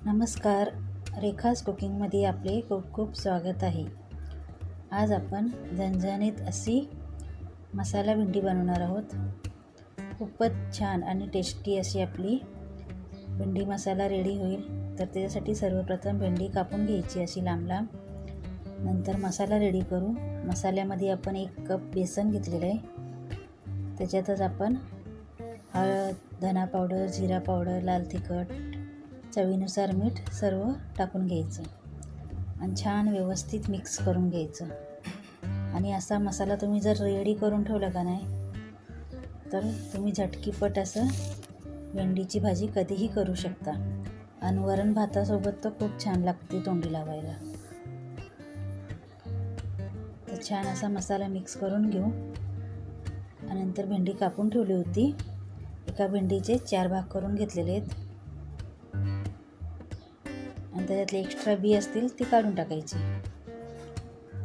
नमस्कार, रेखाज कुकिंगमध्ये आपले खूप खूप स्वागत आहे। आज आपण झणझणीत अशी मसाला भेंडी बनवणार आहोत। खूपच छान आणि टेस्टी अशी आपली भेंडी मसाला रेडी होईल। तर त्याच्यासाठी सर्वप्रथम भेंडी कापून घ्यायची अशी लांब लांब। नंतर मसाला रेडी करू। मसाल्यामध्ये आपण 1 कप बेसन घेतलेले आहे। त्याच्यातच आपण हळद, धना पावडर, जिरा पावडर, लाल तिखट, चवीनुसार मीठ सर्व टाकून घ्यायचं आणि छान व्यवस्थित मिक्स करून घ्यायचं। आणि असा मसाला तुम्ही जर रेडी करून ठेवला का नाही तर तुम्ही झटकीपट असं भेंडीची भाजी कधीही करू शकता आणि वरण भातासोबत तर खूप छान लागते तोंडी लावायला। तर छान असा मसाला मिक्स करून घेऊ आणि नंतर भेंडी कापून ठेवली होती। एका भेंडीचे 4 भाग करून घेतलेले आहेत आणि त्याच्यातले एक्स्ट्रा बी असतील ती काढून टाकायची।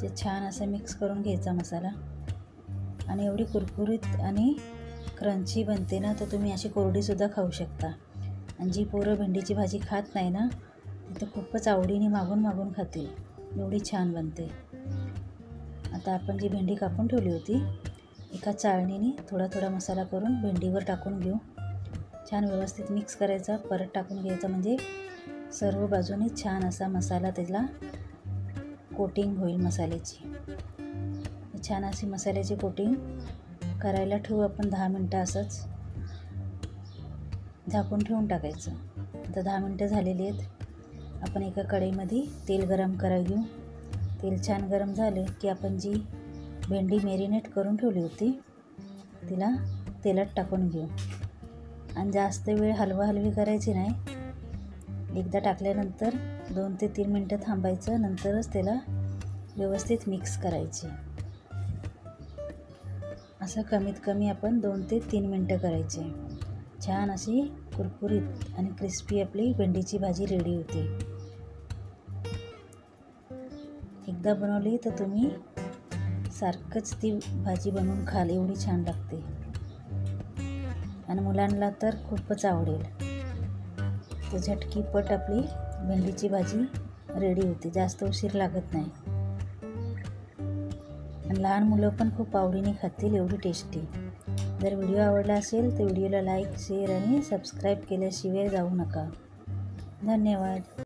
ते छान असं मिक्स करून घ्यायचा मसाला आणि एवढी कुरकुरीत आणि क्रंची बनते ना, तर तुम्ही अशी कोरडी सुद्धा खाऊ शकता। आणि जी पोरं भेंडीची भाजी खात नाही ना, ती तर खूपच आवडीने मागून मागून खातील, एवढी छान बनते। आता आपण जी भेंडी कापून ठेवली होती एका चाळणीने थोडा थोडा मसाला करून भेंडीवर टाकून घेऊ। छान व्यवस्थित मिक्स करायचा, परत टाकून घ्यायचा, म्हणजे सर्व बाजूने छान असा मसाला त्याला कोटिंग होईल मसाल्याची। छान अशी मसाल्याची कोटिंग करायला ठेवू आपण 10 मिनटं असंच झाकून ठेवून टाकायचं। आता 10 मिनटं झालेली आहेत। आपण एका कढईमध्ये तेल गरम करायला घेऊ। तेल छान गरम झाले की आपण जी भेंडी मॅरिनेट करून ठेवली होती तिला तेलात टाकून घेऊ आणि जास्त वेळ हलवाहलवी करायची नाही। एकदा टाकल्यानंतर 2 ते 3 मिनटं थांबायचं, नंतरच त्याला व्यवस्थित मिक्स करायचे। असं कमीत कमी आपण 2 ते 3 मिनटं करायचे। छान अशी कुरकुरीत आणि क्रिस्पी आपली भेंडीची भाजी रेडी होते। एकदा बनवली तर तुम्ही सारखंच ती भाजी बनवून खाल, एवढी छान लागते आणि मुलांना तर खूपच आवडेल। तर झटकीपट आपली भेंडीची भाजी रेडी होते, जास्त उशीर लागत नाही आणि लहान मुलं पण खूप आवडीने खातील, एवढी टेस्टी। जर व्हिडिओ आवडला असेल तर व्हिडिओला लाईक, शेअर आणि सबस्क्राईब केल्याशिवाय जाऊ नका। धन्यवाद।